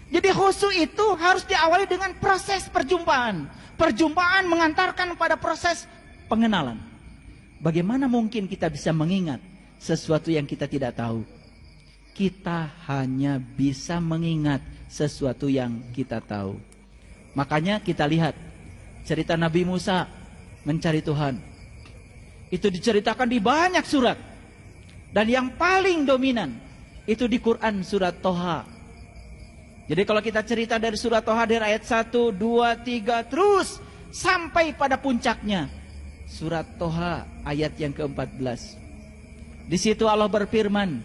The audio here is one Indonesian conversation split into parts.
Jadi khusyuk itu harus diawali dengan proses perjumpaan. Perjumpaan mengantarkan pada proses pengenalan. Bagaimana mungkin kita bisa mengingat sesuatu yang kita tidak tahu? Kita hanya bisa mengingat sesuatu yang kita tahu. Makanya kita lihat cerita Nabi Musa mencari Tuhan. Itu diceritakan di banyak surat. Dan yang paling dominan itu di Quran surat Toha. Jadi kalau kita cerita dari surat Toha dari ayat 1, 2, 3 terus sampai pada puncaknya. Surat Toha ayat yang ke-14. Di situ Allah berfirman,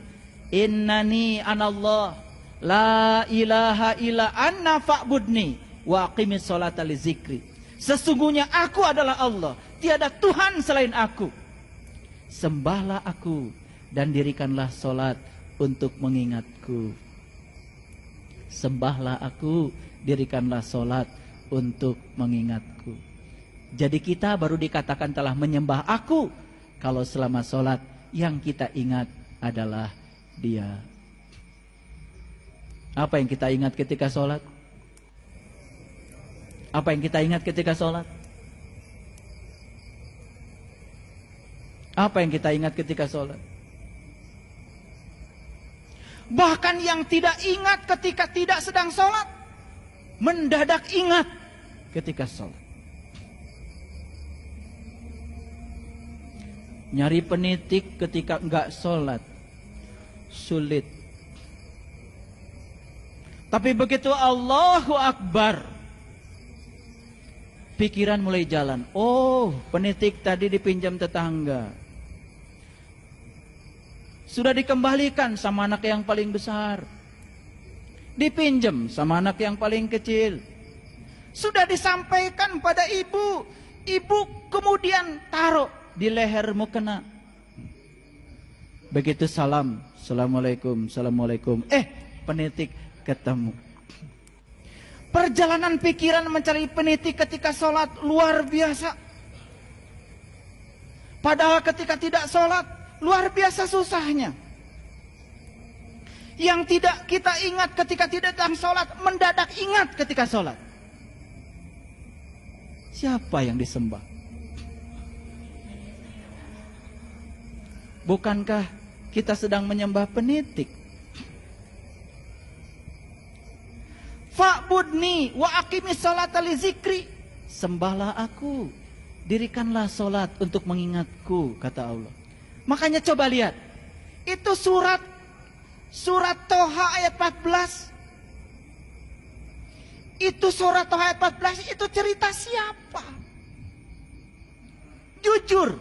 Innani anallah la ilaha illa anna fa'budni wa aqimis sholata li zikri. Sesungguhnya aku adalah Allah, tiada Tuhan selain aku. Sembahlah aku dan dirikanlah sholat untuk mengingatku. Sembahlah aku, dirikanlah sholat untuk mengingatku. Jadi kita baru dikatakan telah menyembah aku kalau selama sholat yang kita ingat adalah Dia. Apa yang kita ingat ketika sholat? Apa yang kita ingat ketika sholat? Apa yang kita ingat ketika sholat? Bahkan yang tidak ingat ketika tidak sedang sholat, mendadak ingat ketika sholat. Nyari penitik ketika enggak sholat, sulit. Tapi begitu Allahu Akbar, pikiran mulai jalan. Oh, penitik tadi dipinjam tetangga. Sudah dikembalikan sama anak yang paling besar. Dipinjam sama anak yang paling kecil. Sudah disampaikan pada ibu. Ibu kemudian taruh di leher mukena. Begitu salam, Assalamualaikum, Assalamualaikum. Penitik ketemu. Perjalanan pikiran mencari penitik ketika sholat luar biasa. Padahal ketika tidak sholat, luar biasa susahnya. Yang tidak kita ingat ketika tidak dalam sholat, mendadak ingat ketika sholat. Siapa yang disembah? Bukankah kita sedang menyembah penitik? Fa'budni wa aqimis sholata li zikri. Sembahlah aku, dirikanlah sholat untuk mengingatku, kata Allah. Makanya coba lihat, itu surat Toha ayat 14. Itu surat Toha ayat 14, itu cerita siapa? Jujur,